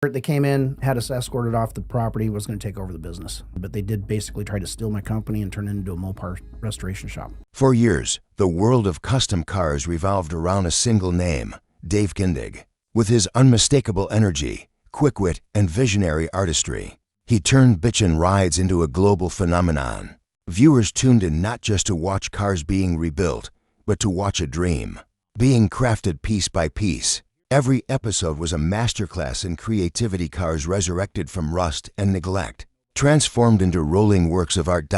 They came in, had us escorted off the property, was going to take over the business. But they did basically try to steal my company and turn it into a Mopar restoration shop. For years, the world of custom cars revolved around a single name, Dave Kindig. With his unmistakable energy, quick wit, and visionary artistry, he turned Bitchin Rides into a global phenomenon. Viewers tuned in not just to watch cars being rebuilt, but to watch a dream being crafted piece by piece. Every episode was a masterclass in creativity, cars resurrected from rust and neglect, transformed into rolling works of art.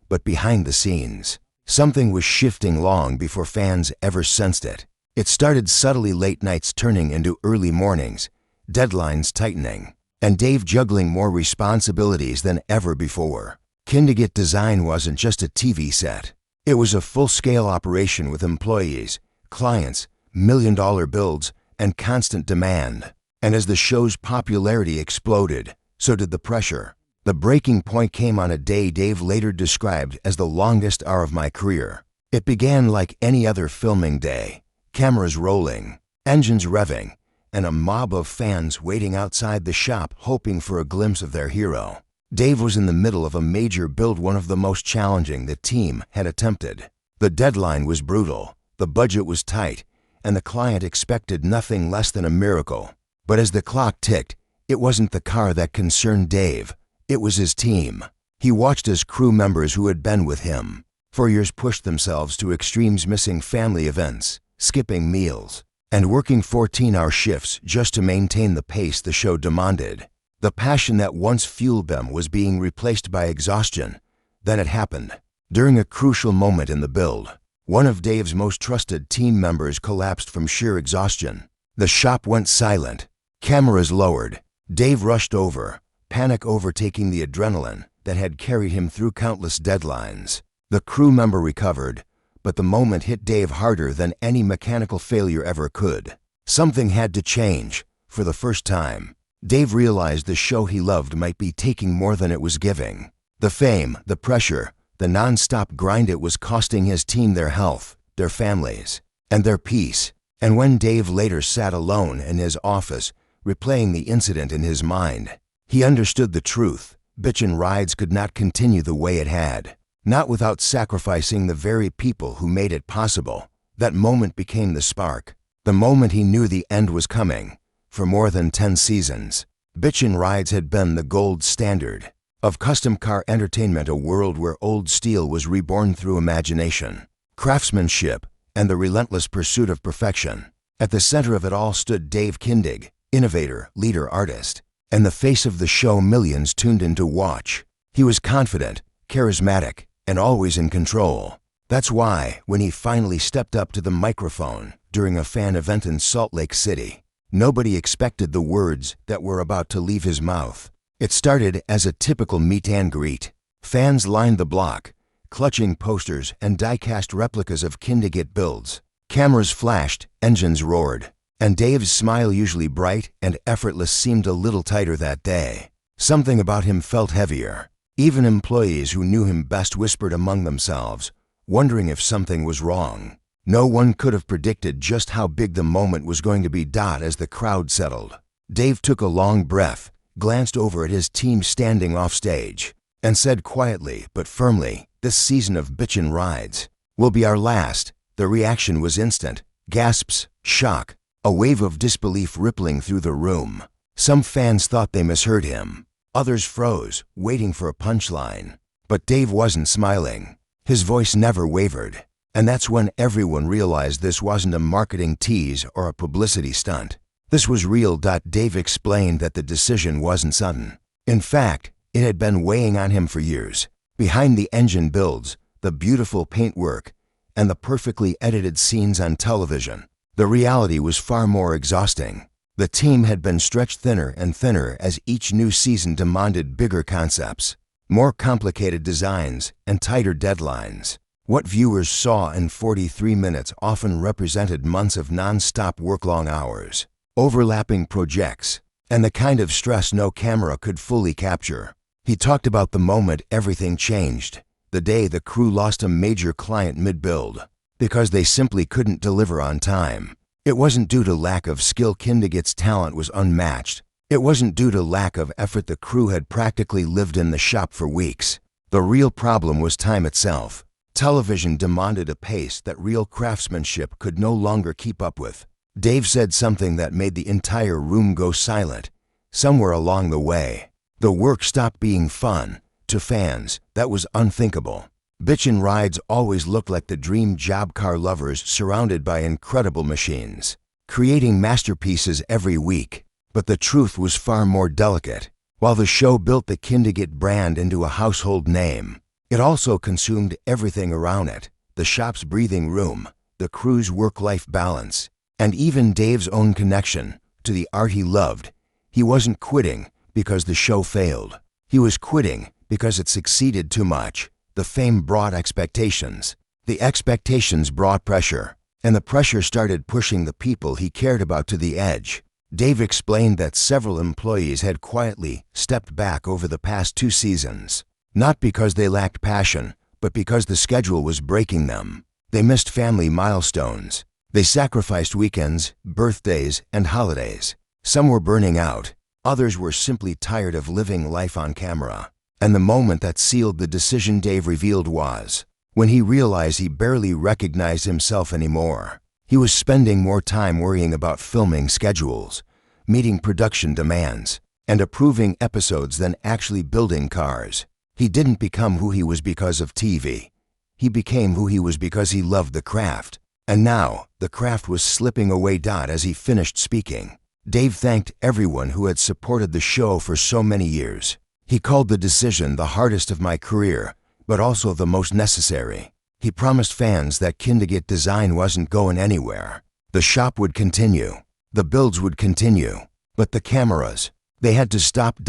But behind the scenes, something was shifting long before fans ever sensed it. It started subtly, late nights turning into early mornings, deadlines tightening, and Dave juggling more responsibilities than ever before. Kindig Design wasn't just a TV set. It was a full-scale operation with employees, clients, million-dollar builds, and constant demand. And as the show's popularity exploded, so did the pressure. The breaking point came on a day Dave later described as the longest hour of my career. It began like any other filming day. Cameras rolling, engines revving, and a mob of fans waiting outside the shop hoping for a glimpse of their hero. Dave was in the middle of a major build, one of the most challenging the team had attempted. The deadline was brutal, the budget was tight, and the client expected nothing less than a miracle. But as the clock ticked, it wasn't the car that concerned Dave, it was his team. He watched as crew members who had been with him for years pushed themselves to extremes, missing family events, skipping meals, and working 14-hour shifts just to maintain the pace the show demanded. The passion that once fueled them was being replaced by exhaustion. Then it happened. During a crucial moment in the build, one of Dave's most trusted team members collapsed from sheer exhaustion. The shop went silent. Cameras lowered. Dave rushed over, panic overtaking the adrenaline that had carried him through countless deadlines. The crew member recovered, but the moment hit Dave harder than any mechanical failure ever could. Something had to change. For the first time, Dave realized the show he loved might be taking more than it was giving. The fame, the pressure, the non-stop grind, it was costing his team their health, their families, and their peace. And when Dave later sat alone in his office, replaying the incident in his mind, he understood the truth. Bitchin Rides could not continue the way it had, not without sacrificing the very people who made it possible. That moment became the spark, the moment he knew the end was coming. For more than 10 seasons, Bitchin Rides had been the gold standard of custom car entertainment, a world where old steel was reborn through imagination, craftsmanship, and the relentless pursuit of perfection. At the center of it all stood Dave Kindig, innovator, leader, artist, and the face of the show millions tuned in to watch. He was confident, charismatic, and always in control. That's why, when he finally stepped up to the microphone during a fan event in Salt Lake City, nobody expected the words that were about to leave his mouth. It started as a typical meet and greet. Fans lined the block, clutching posters and die-cast replicas of Kindig builds. Cameras flashed, engines roared, and Dave's smile, usually bright and effortless, seemed a little tighter that day. Something about him felt heavier. Even employees who knew him best whispered among themselves, wondering if something was wrong. No one could have predicted just how big the moment was going to be. As the crowd settled, Dave took a long breath, glanced over at his team standing off stage, and said quietly but firmly, "This season of Bitchin Rides will be our last." The reaction was instant. Gasps, shock, a wave of disbelief rippling through the room. Some fans thought they misheard him. Others froze, waiting for a punchline. But Dave wasn't smiling. His voice never wavered. And that's when everyone realized this wasn't a marketing tease or a publicity stunt. This was real. Dave explained that the decision wasn't sudden. In fact, it had been weighing on him for years. Behind the engine builds, the beautiful paintwork, and the perfectly edited scenes on television, the reality was far more exhausting. The team had been stretched thinner and thinner as each new season demanded bigger concepts, more complicated designs, and tighter deadlines. What viewers saw in 43 minutes often represented months of non-stop work-long hours, overlapping projects, and the kind of stress no camera could fully capture. He talked about the moment everything changed, the day the crew lost a major client mid-build, because they simply couldn't deliver on time. It wasn't due to lack of skill. Kindig's talent was unmatched, It wasn't due to lack of effort. The crew had practically lived in the shop for weeks. The real problem was time itself. Television demanded a pace that real craftsmanship could no longer keep up with. Dave said something that made the entire room go silent. Somewhere along the way, the work stopped being fun. To fans, that was unthinkable. Bitchin Rides always looked like the dream job, car lovers surrounded by incredible machines, creating masterpieces every week. But the truth was far more delicate. While the show built the Kindig brand into a household name, it also consumed everything around it: the shop's breathing room, the crew's work-life balance, and even Dave's own connection to the art he loved. He wasn't quitting because the show failed. He was quitting because it succeeded too much. The fame brought expectations. The expectations brought pressure. And the pressure started pushing the people he cared about to the edge. Dave explained that several employees had quietly stepped back over the past 2 seasons. Not because they lacked passion, but because the schedule was breaking them. They missed family milestones. They sacrificed weekends, birthdays, and holidays. Some were burning out. Others were simply tired of living life on camera. And the moment that sealed the decision, Dave revealed, was when he realized he barely recognized himself anymore. He was spending more time worrying about filming schedules, meeting production demands, and approving episodes than actually building cars. He didn't become who he was because of TV. He became who he was because he loved the craft. And now, the craft was slipping away. As he finished speaking, Dave thanked everyone who had supported the show for so many years. He called the decision the hardest of my career, but also the most necessary. He promised fans that Kindig Design wasn't going anywhere. The shop would continue. The builds would continue. But the cameras, they had to stop.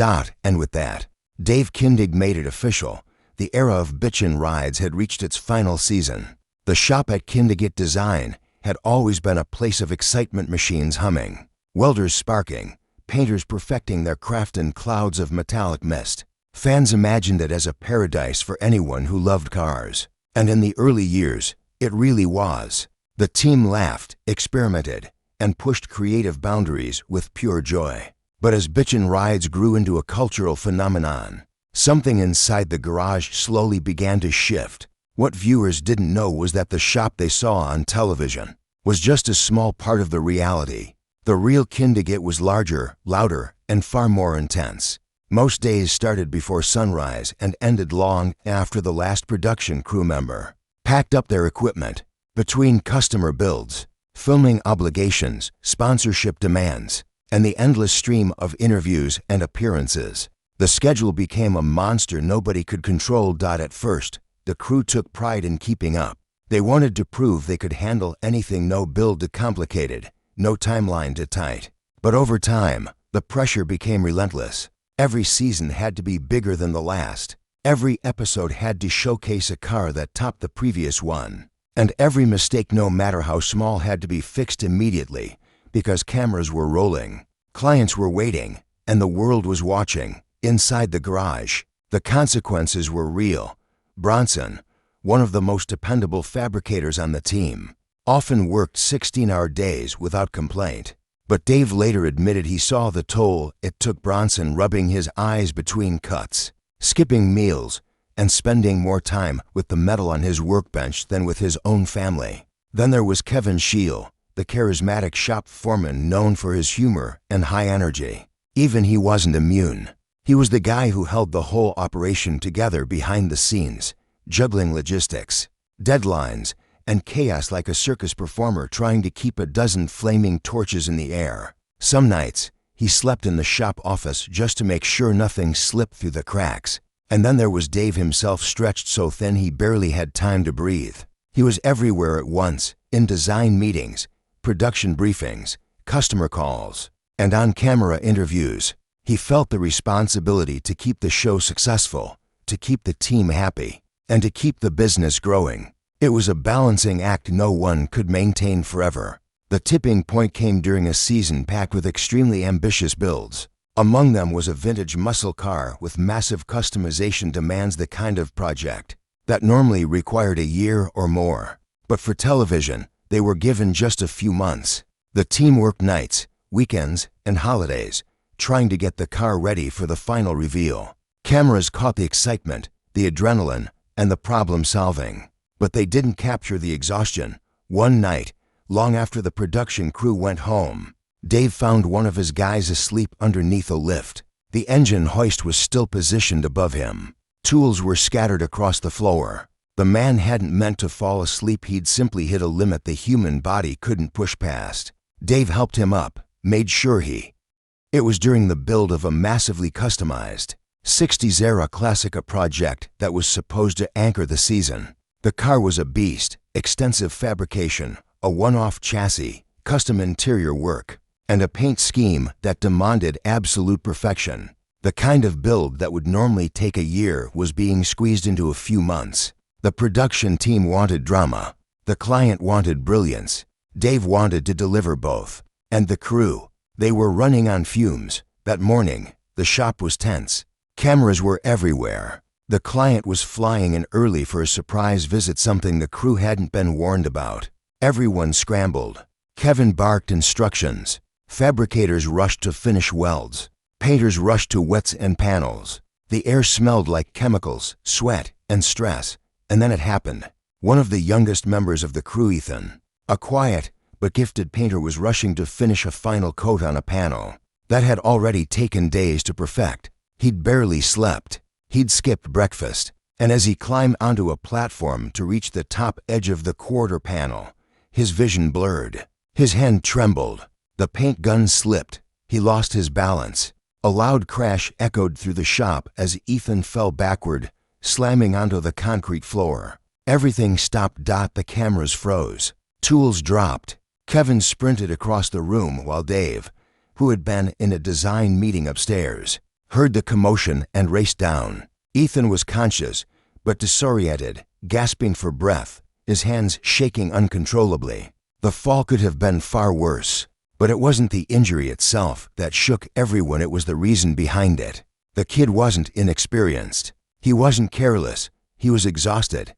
And with that, Dave Kindig made it official. The era of Bitchin Rides had reached its final season. The shop at Kindig Design had always been a place of excitement: machines humming, welders sparking, painters perfecting their craft in clouds of metallic mist. Fans imagined it as a paradise for anyone who loved cars. And in the early years, it really was. The team laughed, experimented, and pushed creative boundaries with pure joy. But as Bitchin Rides grew into a cultural phenomenon, something inside the garage slowly began to shift. What viewers didn't know was that the shop they saw on television was just a small part of the reality. The real Kindig was larger, louder, and far more intense. Most days started before sunrise and ended long after the last production crew member packed up their equipment. Between customer builds, filming obligations, sponsorship demands, and the endless stream of interviews and appearances, the schedule became a monster nobody could control. At first, the crew took pride in keeping up. They wanted to prove they could handle anything: no build too complicated, no timeline too tight. But over time, the pressure became relentless. Every season had to be bigger than the last. Every episode had to showcase a car that topped the previous one. And every mistake, no matter how small, had to be fixed immediately, because cameras were rolling, clients were waiting, and the world was watching. Inside the garage, the consequences were real. Bronson, one of the most dependable fabricators on the team, often worked 16-hour days without complaint. But Dave later admitted he saw the toll it took: Bronson rubbing his eyes between cuts, skipping meals, and spending more time with the metal on his workbench than with his own family. Then there was Kevin Scheel, the charismatic shop foreman known for his humor and high energy. Even he wasn't immune. He was the guy who held the whole operation together behind the scenes, juggling logistics, deadlines, and chaos like a circus performer trying to keep a dozen flaming torches in the air. Some nights, he slept in the shop office just to make sure nothing slipped through the cracks. And then there was Dave himself, stretched so thin he barely had time to breathe. He was everywhere at once, in design meetings, production briefings, customer calls, and on-camera interviews. He felt the responsibility to keep the show successful, to keep the team happy, and to keep the business growing. It was a balancing act no one could maintain forever. The tipping point came during a season packed with extremely ambitious builds. Among them was a vintage muscle car with massive customization demands, the kind of project that normally required a year or more. But for television, they were given just a few months. The team worked nights, weekends, and holidays trying to get the car ready for the final reveal. Cameras caught the excitement, the adrenaline, and the problem solving. But they didn't capture the exhaustion. One night, long after the production crew went home, Dave found one of his guys asleep underneath a lift. The engine hoist was still positioned above him. Tools were scattered across the floor. The man hadn't meant to fall asleep, he'd simply hit a limit the human body couldn't push past. Dave helped him up, made sure It was during the build of a massively customized 60s era Classica project that was supposed to anchor the season. The car was a beast, extensive fabrication, a one-off chassis, custom interior work, and a paint scheme that demanded absolute perfection. The kind of build that would normally take a year was being squeezed into a few months. The production team wanted drama. The client wanted brilliance. Dave wanted to deliver both. And the crew, they were running on fumes. That morning, the shop was tense. Cameras were everywhere. The client was flying in early for a surprise visit, something the crew hadn't been warned about. Everyone scrambled. Kevin barked instructions. Fabricators rushed to finish welds. Painters rushed to wets and panels. The air smelled like chemicals, sweat, and stress. And then it happened. One of the youngest members of the crew, Ethan, a quiet but gifted painter, was rushing to finish a final coat on a panel that had already taken days to perfect. He'd barely slept. He'd skipped breakfast. And as he climbed onto a platform to reach the top edge of the quarter panel, his vision blurred. His hand trembled. The paint gun slipped. He lost his balance. A loud crash echoed through the shop as Ethan fell backward, slamming onto the concrete floor. Everything stopped. The cameras froze. Tools dropped. Kevin sprinted across the room while Dave, who had been in a design meeting upstairs, heard the commotion and raced down. Ethan was conscious, but disoriented, gasping for breath, his hands shaking uncontrollably. The fall could have been far worse. But it wasn't the injury itself that shook everyone, it was the reason behind it. The kid wasn't inexperienced. He wasn't careless. He was exhausted.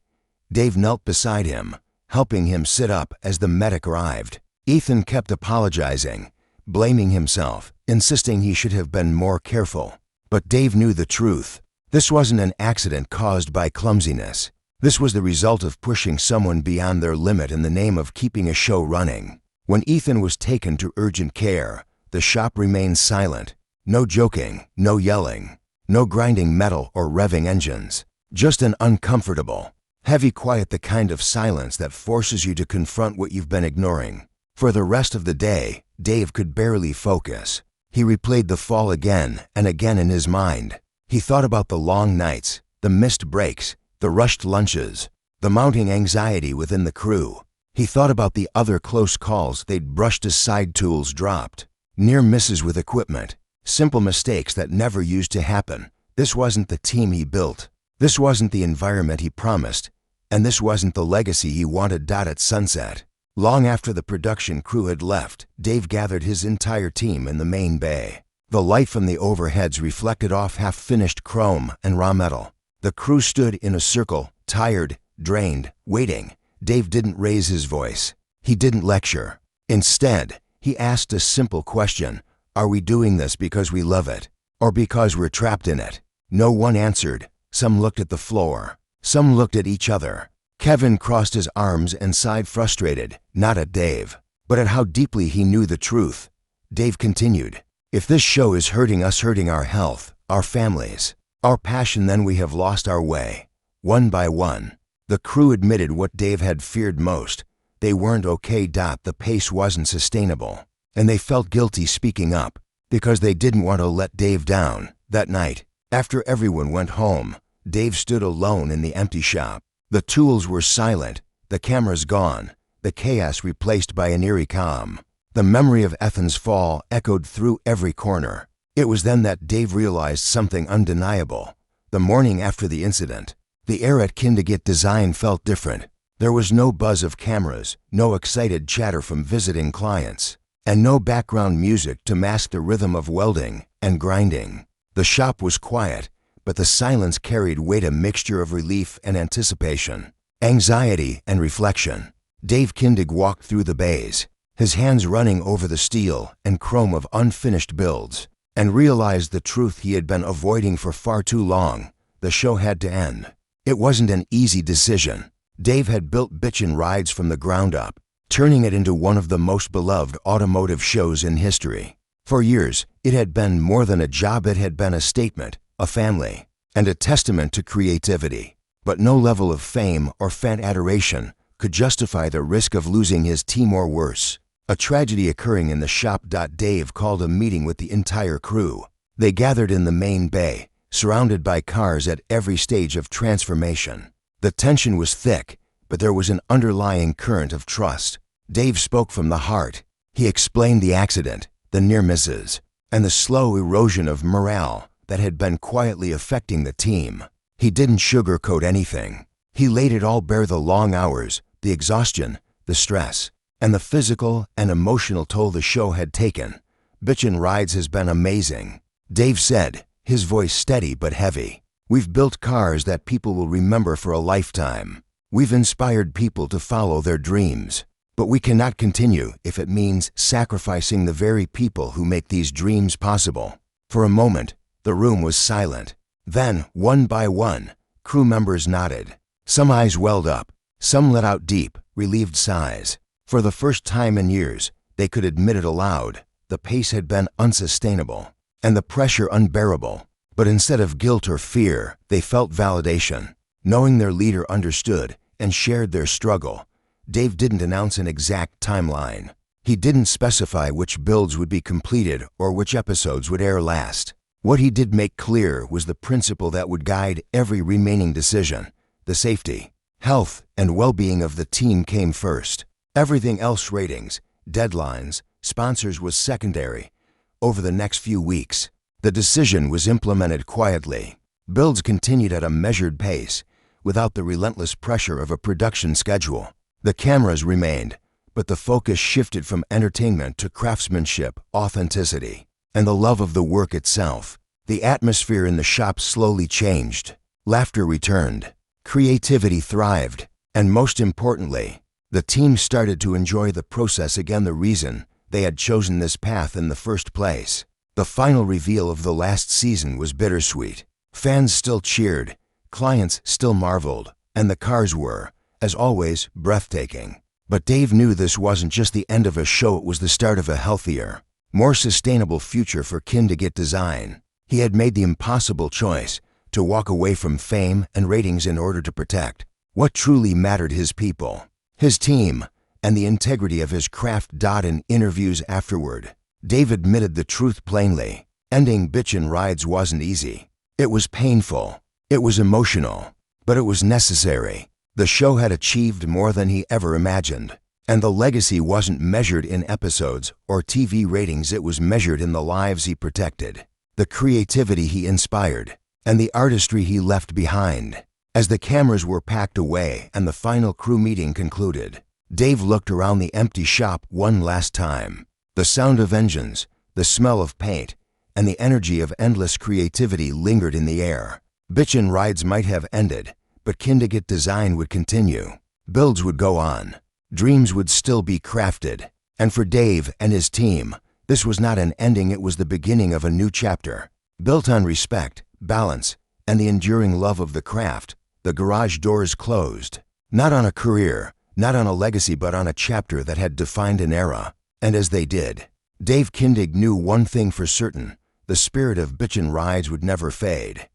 Dave knelt beside him, helping him sit up as the medic arrived. Ethan kept apologizing, blaming himself, insisting he should have been more careful. But Dave knew the truth. This wasn't an accident caused by clumsiness. This was the result of pushing someone beyond their limit in the name of keeping a show running. When Ethan was taken to urgent care, the shop remained silent. No joking, no yelling, no grinding metal or revving engines. Just an uncomfortable, heavy quiet, the kind of silence that forces you to confront what you've been ignoring. For the rest of the day, Dave could barely focus. He replayed the fall again and again in his mind. He thought about the long nights, the missed breaks, the rushed lunches, the mounting anxiety within the crew. He thought about the other close calls they'd brushed aside, tools dropped, near misses with equipment, simple mistakes that never used to happen. This wasn't the team he built. This wasn't the environment he promised. And this wasn't the legacy he wanted. At sunset, long after the production crew had left, Dave gathered his entire team in the main bay. The light from the overheads reflected off half-finished chrome and raw metal. The crew stood in a circle, tired, drained, waiting. Dave didn't raise his voice. He didn't lecture. Instead, he asked a simple question. Are we doing this because we love it, or because we're trapped in it? No one answered. Some looked at the floor. Some looked at each other. Kevin crossed his arms and sighed, frustrated, not at Dave, but at how deeply he knew the truth. Dave continued, if this show is hurting us, hurting our health, our families, our passion, then we have lost our way. One by one, the crew admitted what Dave had feared most. They weren't okay. The pace wasn't sustainable, and they felt guilty speaking up because they didn't want to let Dave down. That night, after everyone went home, Dave stood alone in the empty shop. The tools were silent, the cameras gone, the chaos replaced by an eerie calm. The memory of Ethan's fall echoed through every corner. It was then that Dave realized something undeniable. The morning after the incident, the air at Kindig Design felt different. There was no buzz of cameras, no excited chatter from visiting clients, and no background music to mask the rhythm of welding and grinding. The shop was quiet, but the silence carried weight, a mixture of relief and anticipation, anxiety and reflection. Dave Kindig walked through the bays, his hands running over the steel and chrome of unfinished builds. and realized the truth he had been avoiding for far too long. The show had to end. It wasn't an easy decision. Dave had built Bitchin Rides from the ground up, turning it into one of the most beloved automotive shows in history. For years, it had been more than a job. It had been a statement, a family, and a testament to creativity. But no level of fame or fan adoration could justify the risk of losing his team or worse. A tragedy occurring in the shop. Dave called a meeting with the entire crew. They gathered in the main bay, surrounded by cars at every stage of transformation. The tension was thick, but there was an underlying current of trust. Dave spoke from the heart. He explained the accident, the near misses, and the slow erosion of morale that had been quietly affecting the team. He didn't sugarcoat anything. He laid it all bare: the long hours, the exhaustion, the stress, and the physical and emotional toll the show had taken. Bitchin Rides has been amazing, Dave said, his voice steady but heavy. We've built cars that people will remember for a lifetime. We've inspired people to follow their dreams. But we cannot continue if it means sacrificing the very people who make these dreams possible. For a moment, the room was silent. Then, one by one, crew members nodded. Some eyes welled up. Some let out deep, relieved sighs. For the first time in years, they could admit it aloud. The pace had been unsustainable, and the pressure unbearable. But instead of guilt or fear, they felt validation, knowing their leader understood and shared their struggle. Dave didn't announce an exact timeline. He didn't specify which builds would be completed or which episodes would air last. What he did make clear was the principle that would guide every remaining decision. The safety, health, and well-being of the team came first. Everything else, ratings, deadlines, sponsors, was secondary. Over the next few weeks, the decision was implemented quietly. Builds continued at a measured pace, without the relentless pressure of a production schedule. The cameras remained, but the focus shifted from entertainment to craftsmanship, authenticity, and the love of the work itself. The atmosphere in the shop slowly changed. Laughter returned. Creativity thrived. And most importantly, the team started to enjoy the process again, the reason they had chosen this path in the first place. The final reveal of the last season was bittersweet. Fans still cheered, clients still marveled, and the cars were, as always, breathtaking. But Dave knew this wasn't just the end of a show. It was the start of a healthier, more sustainable future for Kindig Design. He had made the impossible choice to walk away from fame and ratings in order to protect what truly mattered: his people, his team, and the integrity of his craft. In interviews afterward, Dave admitted the truth plainly. Ending Bitchin Rides wasn't easy. It was painful. It was emotional. But it was necessary. The show had achieved more than he ever imagined. And the legacy wasn't measured in episodes or TV ratings. It was measured in the lives he protected, the creativity he inspired, and the artistry he left behind. As the cameras were packed away and the final crew meeting concluded, Dave looked around the empty shop one last time. The sound of engines, the smell of paint, and the energy of endless creativity lingered in the air. Bitchin Rides might have ended, but Kindig Design would continue. Builds would go on. Dreams would still be crafted. And for Dave and his team, this was not an ending. It was the beginning of a new chapter. Built on respect, balance, and the enduring love of the craft, the garage doors closed. Not on a career, not on a legacy, but on a chapter that had defined an era. And as they did, Dave Kindig knew one thing for certain: the spirit of Bitchin Rides would never fade.